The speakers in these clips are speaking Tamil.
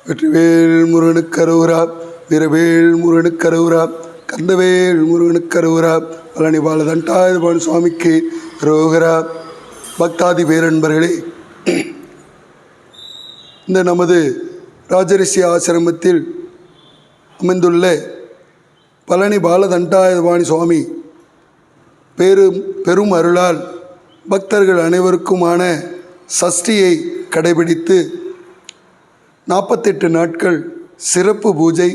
வெற்றிவேல் முருகனுக்கரோரா, வீரவேல் முருகனுக்கரோரா, கந்தவேல் முருகனுக்கரோரா, பழனி பாலதண்டாயுதபாணி சுவாமிக்கு ரோகரா. பக்தாதி பேரன்பர்களே, இந்த நமது ராஜரிஷி ஆசிரமத்தில் அமைந்துள்ள பழனி பாலதண்டாயுதபாணி சுவாமி பெரும் அருளால் பக்தர்கள் அனைவருக்குமான சஷ்டியை கடைபிடித்து 48 நாட்கள் சிறப்பு பூஜை,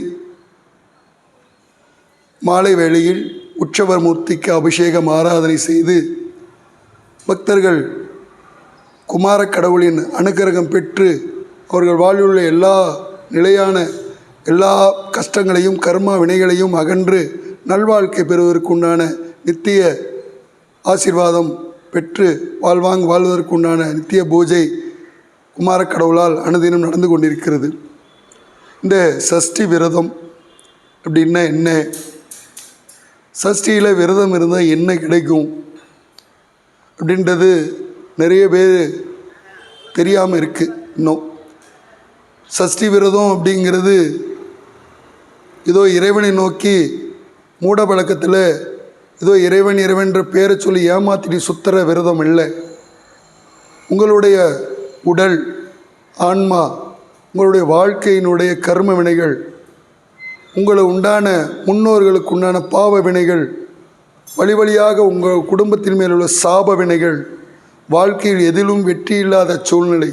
மாலை வேளையில் உற்சவர் மூர்த்திக்கு அபிஷேகம் ஆராதனை செய்து பக்தர்கள் குமாரக் கடவுளின் அனுக்கிரகம் பெற்று அவர்கள் வாழ்வுள்ள எல்லா நிலையான எல்லா கஷ்டங்களையும் கர்மா வினைகளையும் அகன்று நல்வாழ்க்கை பெறுவதற்குண்டான நித்திய ஆசீர்வாதம் பெற்று வாழ்வதற்குண்டான நித்திய பூஜை குமாரக் கடவுளால் அனுதினம் நடந்து கொண்டிருக்கிறது. இந்த சஷ்டி விரதம் அப்படின்னா என்ன, சஷ்டியில் விரதம் இருந்தால் என்ன கிடைக்கும் அப்படின்றது நிறைய பேர் தெரியாமல் இருக்குது. இன்னும் சஷ்டி விரதம் அப்படிங்கிறது ஏதோ இறைவனை நோக்கி மூட பழக்கத்தில் ஏதோ இறைவன்ற பேரை சொல்லி ஏமாத்திட்டு சுத்துற விரதம் இல்லை. உங்களுடைய உடல், ஆன்மா, உங்களுடைய வாழ்க்கையினுடைய கர்ம வினைகள், உங்களை உண்டான முன்னோர்களுக்கு உண்டான பாவ வினைகள், வழியாக உங்கள் குடும்பத்தின் மேல் உள்ள சாப வினைகள், வாழ்க்கையில் எதிலும் வெற்றி இல்லாத சூழ்நிலை,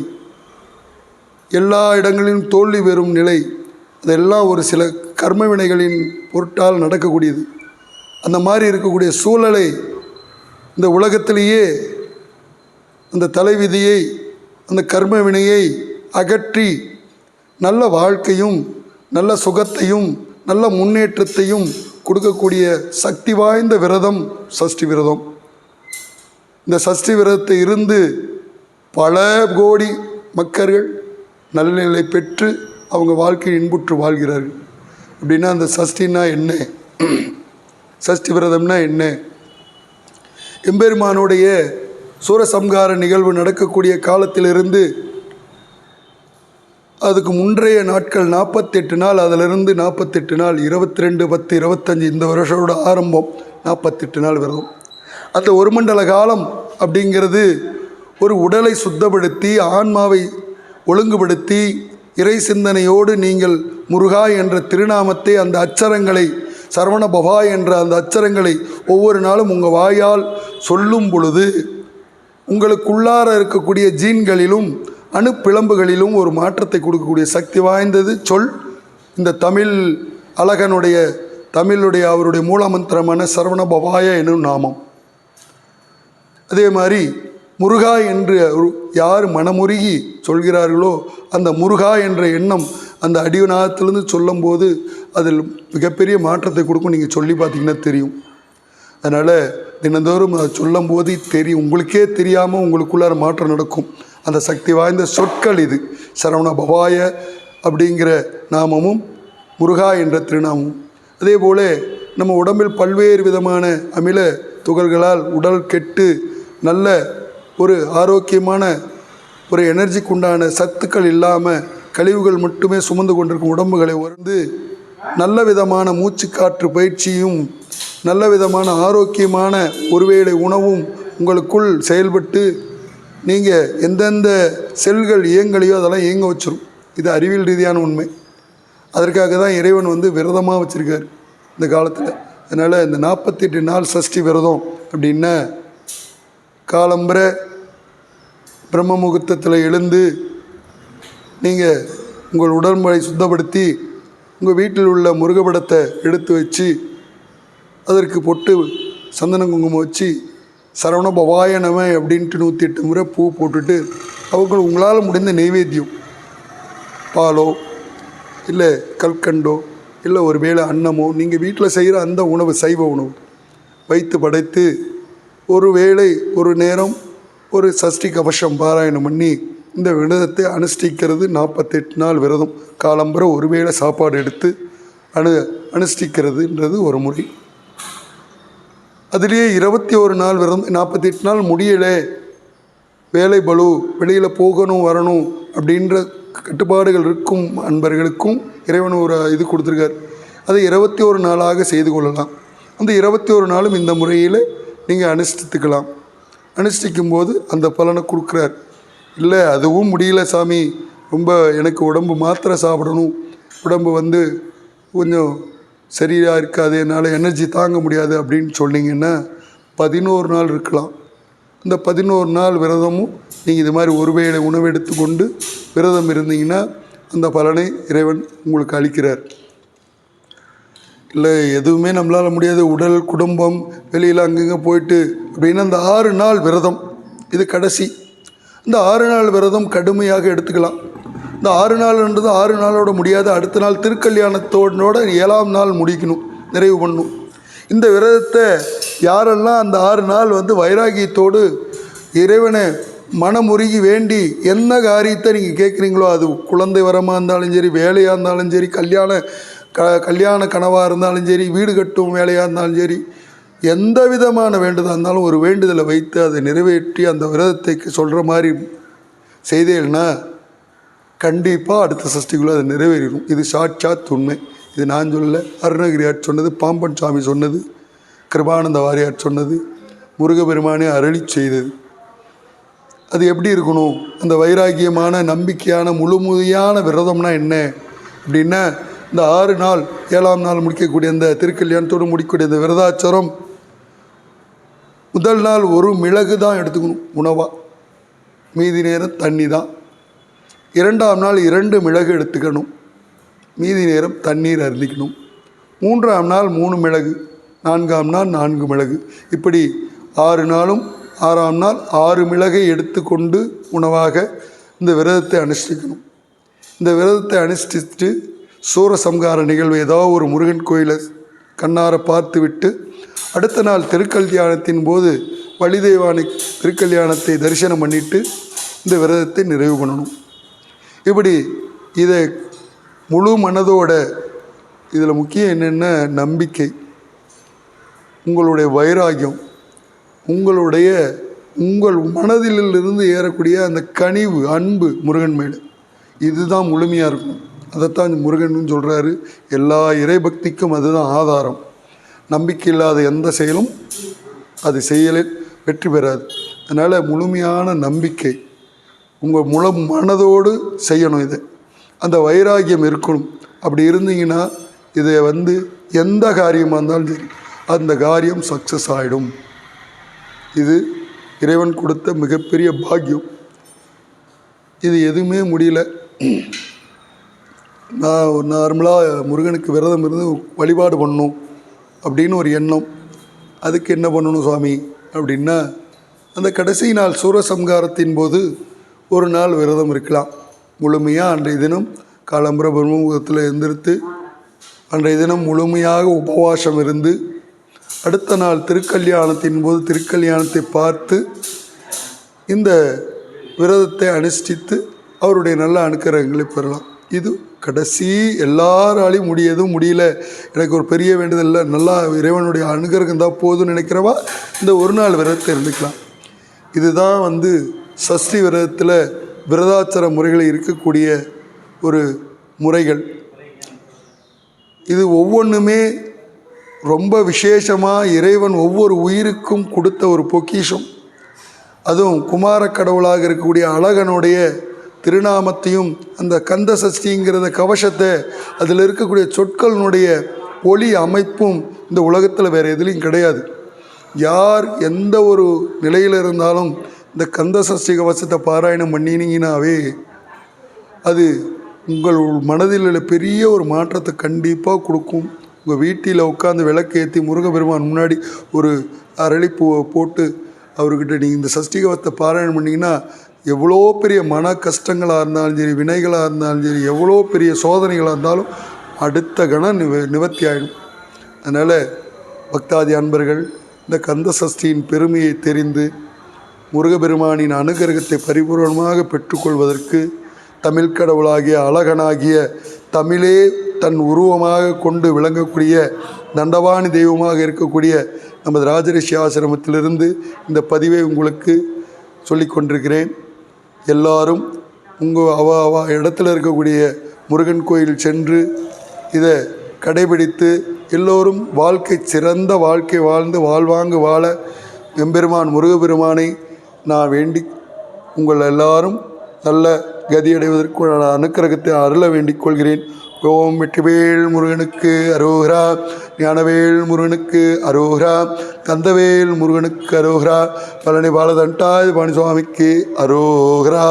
எல்லா இடங்களிலும் தோல்வி பெறும் நிலை, அதெல்லாம் ஒரு சில கர்ம வினைகளின் பொருட்டால் நடக்கக்கூடியது. அந்த மாதிரி இருக்கக்கூடிய சூழலை இந்த உலகத்திலேயே அந்த தலைவிதியை, அந்த கர்ம வினையை அகற்றி நல்ல வாழ்க்கையும் நல்ல சுகத்தையும் நல்ல முன்னேற்றத்தையும் கொடுக்கக்கூடிய சக்தி வாய்ந்த விரதம் சஷ்டி விரதம். இந்த சஷ்டி விரதத்தை இருந்து பல கோடி மக்கள் நல்லநிலை பெற்று அவங்க வாழ்க்கையை இன்புற்று வாழ்கிறார்கள். அப்படின்னா அந்த சஷ்டின்னா என்ன, சஷ்டி விரதம்னா என்ன? எம்பெருமானுடைய சூரசம்ஹார நிகழ்வு நடக்கக்கூடிய காலத்திலிருந்து அதுக்கு முன்றைய நாட்கள் 48 நாள், அதிலிருந்து 48 நாள், 22, 10, 25 இந்த வருஷத்தோட ஆரம்பம் 48 நாள் விரதம். அந்த ஒரு மண்டல காலம் அப்படிங்கிறது ஒரு உடலை சுத்தப்படுத்தி ஆன்மாவை ஒழுங்குபடுத்தி இறை சிந்தனையோடு நீங்கள் முருகா என்ற திருநாமத்தை, அந்த அச்சரங்களை, சரவண பவா என்ற அந்த அச்சரங்களை ஒவ்வொரு நாளும் உங்கள் வாயால் சொல்லும் பொழுது உங்களுக்குள்ளார இருக்கக்கூடிய ஜீன்களிலும் அணுப்பிளம்புகளிலும் ஒரு மாற்றத்தை கொடுக்கக்கூடிய சக்தி வாய்ந்தது சொல் இந்த தமிழுடைய அவருடைய மூலமந்திரமான சரவண பவாய எனும் நாமம். அதே மாதிரி முருகா என்று யார் மனமுருகி சொல்கிறார்களோ அந்த முருகா என்ற எண்ணம் அந்த அடிநாதத்திலிருந்து சொல்லும்போது அதில் மிகப்பெரிய மாற்றத்தை கொடுக்கும். நீங்கள் சொல்லி பார்த்தீங்கன்னா தெரியும். அதனால் தினந்தோறும் அதை சொல்லும் போது தெரியும், உங்களுக்கே தெரியாமல் உங்களுக்குள்ளார மாற்றம் நடக்கும். அந்த சக்தி வாய்ந்த சொற்கள் இது. சரவண பவாய அப்படிங்கிற நாமமும் முருகா என்ற திருநாமமும். அதே போல் நம்ம உடம்பில் பல்வேறு விதமான அமில துகள்களால் உடல் கெட்டு நல்ல ஒரு ஆரோக்கியமான ஒரு எனர்ஜிக்கு உண்டான சத்துக்கள் இல்லாமல் கழிவுகள் மட்டுமே சுமந்து கொண்டிருக்கும் உடம்புகளை வந்து நல்ல விதமான மூச்சுக்காற்று பயிற்சியும் நல்ல விதமான ஆரோக்கியமான ஒருவேளை உணவும் உங்களுக்குள் செயல்பட்டு நீங்கள் எந்தெந்த செல்கள் இயங்கலையோ அதெல்லாம் இயங்க வச்சிரும். இது அறிவியல் ரீதியான உண்மை. அதற்காக தான் இறைவன் வந்து விரதமாக வச்சுருக்கார் இந்த காலத்தில். அதனால் இந்த 48 நாள் சஷ்டி விரதம் அப்படின்னா காலம்பர பிரம்ம முகூர்த்தத்தில் எழுந்து நீங்கள் உங்கள் உடம்பை சுத்தப்படுத்தி உங்கள் வீட்டில் உள்ள முருகப்படத்தை எடுத்து வச்சு அதற்கு பொட்டு சந்தன குங்குமம் வச்சு சரவண பவாய நம அப்படின்ட்டு 108 முறை பூ போட்டுட்டு அவர்கள் உங்களால் முடிந்த நெய்வேத்தியம் பாலோ இல்லை கல்கண்டோ இல்லை ஒரு வேளை அன்னமோ நீங்கள் வீட்டில் செய்கிற அந்த உணவு சைவ உணவு வைத்து படைத்து ஒரு வேளை ஒரு நேரம் ஒரு சஷ்டி கவசம் பாராயணம் பண்ணி இந்த விரதத்தை அனுஷ்டிக்கிறது 48 நாள் விரதம். காலம்பர ஒருவேளை சாப்பாடு எடுத்து அனுஷ்டிக்கிறதுன்றது ஒரு முறை. அதுலேயே 21 நாள் விரதம். 48 நாள் முடியலை, வேலை பளு, வெளியில் போகணும் வரணும் அப்படின்ற கட்டுப்பாடுகள் இருக்கும் அன்பர்களுக்கும் இறைவன் ஒரு இது கொடுத்துருக்கார். அதை 21 நாளாக செய்து கொள்ளலாம். அந்த 21 நாளும் இந்த முறையில் நீங்கள் அனுஷ்டித்துக்கலாம். அனுஷ்டிக்கும் போது அந்த பலனை கொடுக்குறார். இல்லை அதுவும் முடியல சாமி, ரொம்ப எனக்கு உடம்பு மாத்திரை சாப்பிடணும், உடம்பு கொஞ்சம் சரியாக இருக்காது, என்னால் எனர்ஜி தாங்க முடியாது அப்படின்னு சொன்னீங்கன்னா 11 நாள் இருக்கலாம். இந்த 11 நாள் விரதமும் நீங்கள் இது மாதிரி ஒரு வேளை உணவு எடுத்துக்கொண்டு விரதம் இருந்தீங்கன்னா அந்த பலனை இறைவன் உங்களுக்கு அளிக்கிறார். இல்லை எதுவுமே நம்மளால் முடியாது, உடல் குடும்பம் வெளியில் அங்கங்கே போயிட்டு அப்படின்னா அந்த 6 நாள் விரதம் இது கடைசி. இந்த 6 நாள் விரதம் கடுமையாக எடுத்துக்கலாம். இந்த 6 நாள்ன்றது 6 நாளோட முடியாது, அடுத்த நாள் திருக்கல்யாணத்தோட 7ஆம் நாள் முடிக்கணும், நிறைவு பண்ணணும். இந்த விரதத்தை யாரெல்லாம் அந்த 6 நாள் வைராகியத்தோடு இறைவனை மனமுருகி வேண்டி என்ன காரியத்தை நீங்கள் கேட்குறீங்களோ, அது குழந்தை வரமாக இருந்தாலும் சரி, வேலையாக இருந்தாலும் சரி, கல்யாண கனவாக இருந்தாலும் சரி, வீடு கட்டும் வேலையாக இருந்தாலும் சரி, எந்த விதமான வேண்டுதலாக இருந்தாலும் ஒரு வேண்டுதலை வைத்து அதை நிறைவேற்றி அந்த விரதத்தை சொல்கிற மாதிரி செய்தேன்னா கண்டிப்பாக அடுத்த சஷ்டிக்குள்ளே அது நிறைவேறிடும். இது சாட்சாத் உண்மை. இது நான் சொல்லலை, அருணகிரியார் சொன்னது, பாம்பன் சாமி சொன்னது, கிருபானந்த வாரியார் சொன்னது, முருகப்பெருமானே அருளி செய்தது. அது எப்படி இருக்கணும்? அந்த வைராகியமான நம்பிக்கையான முழுமுதியான விரதம்னா என்ன அப்படின்னா, இந்த 6 நாள் 7ஆம் நாள் முடிக்கக்கூடிய அந்த திருக்கல்யாணத்தோடு முடிக்கக்கூடிய இந்த விரதாச்சாரம், முதல் நாள் ஒரு மிளகு தான் எடுத்துக்கணும் உணவாக, மீதி நேரம் தண்ணி தான். 2ஆம் நாள் 2 மிளகு எடுத்துக்கணும், மீதி நேரம் தண்ணீர் அருந்திக்கணும். 3ஆம் நாள் 3 மிளகு, 4ஆம் நாள் 4 மிளகு, இப்படி 6 நாளும் 6ஆம் நாள் 6 மிளகை எடுத்துக்கொண்டு உணவாக இந்த விரதத்தை அனுஷ்டிக்கணும். இந்த விரதத்தை அனுஷ்டித்து சூரசம்ஹார நிகழ்வு ஏதாவது ஒரு முருகன் கோயிலை கண்ணார பார்த்து விட்டு அடுத்த நாள் திருக்கல்யாணத்தின் போது வள்ளிதேவானை திருக்கல்யாணத்தை தரிசனம் பண்ணிவிட்டு இந்த விரதத்தை நிறைவு பண்ணணும். இப்படி இதை முழு மனதோட, இதில் முக்கியம் என்னென்ன, நம்பிக்கை, உங்களுடைய வைராகியம், உங்கள் மனதிலிருந்து ஏறக்கூடிய அந்த கனிவு, அன்பு முருகன் மேலே, இதுதான் முழுமையாக இருக்கும். அதைத்தான் முருகன் சொல்கிறாரு. எல்லா இறைபக்திக்கும் அதுதான் ஆதாரம். நம்பிக்கை இல்லாத எந்த செயலும் அது செயலில் வெற்றி பெறாது. அதனால் முழுமையான நம்பிக்கை, உங்கள் முழு மனதோடு செய்யணும். இதை அந்த வைராகியம் இருக்கணும். அப்படி இருந்தீங்கன்னா இதை எந்த காரியமாக இருந்தாலும் சரி அந்த காரியம் சக்ஸஸ் ஆகிடும். இது இறைவன் கொடுத்த மிகப்பெரிய பாக்கியம். இது எதுவுமே முடியல. நான் நார்மலாக முருகனுக்கு விரதம் இருந்து வழிபாடு பண்ணணும் அப்படின்னு ஒரு எண்ணம். அதுக்கு என்ன பண்ணணும் சுவாமி அப்படின்னா, அந்த கடைசி நாள் சூரசம்ஹாரத்தின் போது ஒரு நாள் விரதம் இருக்கலாம். முழுமையாக அன்றைய தினம் காலம்புற பிரம்மமுகத்தில் எந்திரித்து அன்றைய தினம் முழுமையாக உபவாசம் இருந்து அடுத்த நாள் திருக்கல்யாணத்தின் போது திருக்கல்யாணத்தை பார்த்து இந்த விரதத்தை அனுஷ்டித்து அவருடைய நல்ல அனுக்கிரகங்களை பெறலாம். இது கடைசி எல்லாராலையும் முடியல, எனக்கு ஒரு பெரிய வேண்டுதல் இல்லை, நல்லா இறைவனுடைய அனுகிரகம் தான் போதும்னு நினைக்கிறவா இந்த ஒரு நாள் விரதத்தை இருந்துக்கலாம். இதுதான் சஷ்டி விரதத்தில் விரதாச்சார முறைகளில் இருக்கக்கூடிய ஒரு முறைகள். இது ஒவ்வொன்றுமே ரொம்ப விசேஷமாக இறைவன் ஒவ்வொரு உயிருக்கும் கொடுத்த ஒரு பொக்கிஷம். அதுவும் குமார கடவுளாக இருக்கக்கூடிய அழகனுடைய திருநாமத்தையும் அந்த கந்த சஷ்டிங்கிறத கவசத்தை, அதில் இருக்கக்கூடிய சொற்களினுடைய ஒளி அமைப்பும் இந்த உலகத்தில் வேறு எதுலேயும் கிடையாது. யார் எந்த ஒரு நிலையில் இருந்தாலும் இந்த கந்த சஷ்டி கவசத்தை பாராயணம் பண்ணினீங்கன்னாவே அது உங்கள் மனதில் உள்ள பெரிய ஒரு மாற்றத்தை கண்டிப்பாக கொடுக்கும். உங்கள் வீட்டில் உட்காந்து விளக்கு ஏற்றி முருகப்பெருமான் முன்னாடி ஒரு அரளிப்பூவை போட்டு அவர்கிட்ட நீங்கள் இந்த சஷ்டி கவசத்தை பாராயணம் பண்ணிங்கன்னா எவ்வளோ பெரிய மன கஷ்டங்களாக இருந்தாலும் சரி, வினைகளாக இருந்தாலும் சரி, எவ்வளோ பெரிய சோதனைகளாக இருந்தாலும் அடுத்த கணம் நிவர்த்தி ஆகிடும். அதனால் பக்தாதி அன்பர்கள் இந்த கந்த சஷ்டியின் பெருமையை தெரிந்து முருகப்பெருமானின் அனுகிரகத்தை பரிபூர்ணமாக பெற்றுக்கொள்வதற்கு தமிழ் கடவுளாகிய அழகனாகிய தமிழே தன் உருவமாக கொண்டு விளங்கக்கூடிய தண்டவாணி தெய்வமாக இருக்கக்கூடிய நமது ராஜரிஷி ஆசிரமத்திலிருந்து இந்த பதிவை உங்களுக்கு சொல்லி கொண்டிருக்கிறேன். எல்லாரும் உங்கள் அவ இடத்துல இருக்கக்கூடிய முருகன் கோயில் சென்று இதை கடைபிடித்து எல்லோரும் சிறந்த வாழ்க்கை வாழ்ந்து வாழ்வாங்கு வாழ எம்பெருமான் முருகப்பெருமானை நான் வேண்டி உங்கள் எல்லாரும் நல்ல கதியடைவதற்கு அனுக்கிரகத்தை அருள வேண்டிக் கொள்கிறேன். ஓம் வெற்றிவேல் முருகனுக்கு அரோகரா, ஞானவேல் முருகனுக்கு அரோகரா, கந்தவேல் முருகனுக்கு அரோகரா, பழனி பாலதண்டாய் பழனிசுவாமிக்கு அரோகரா.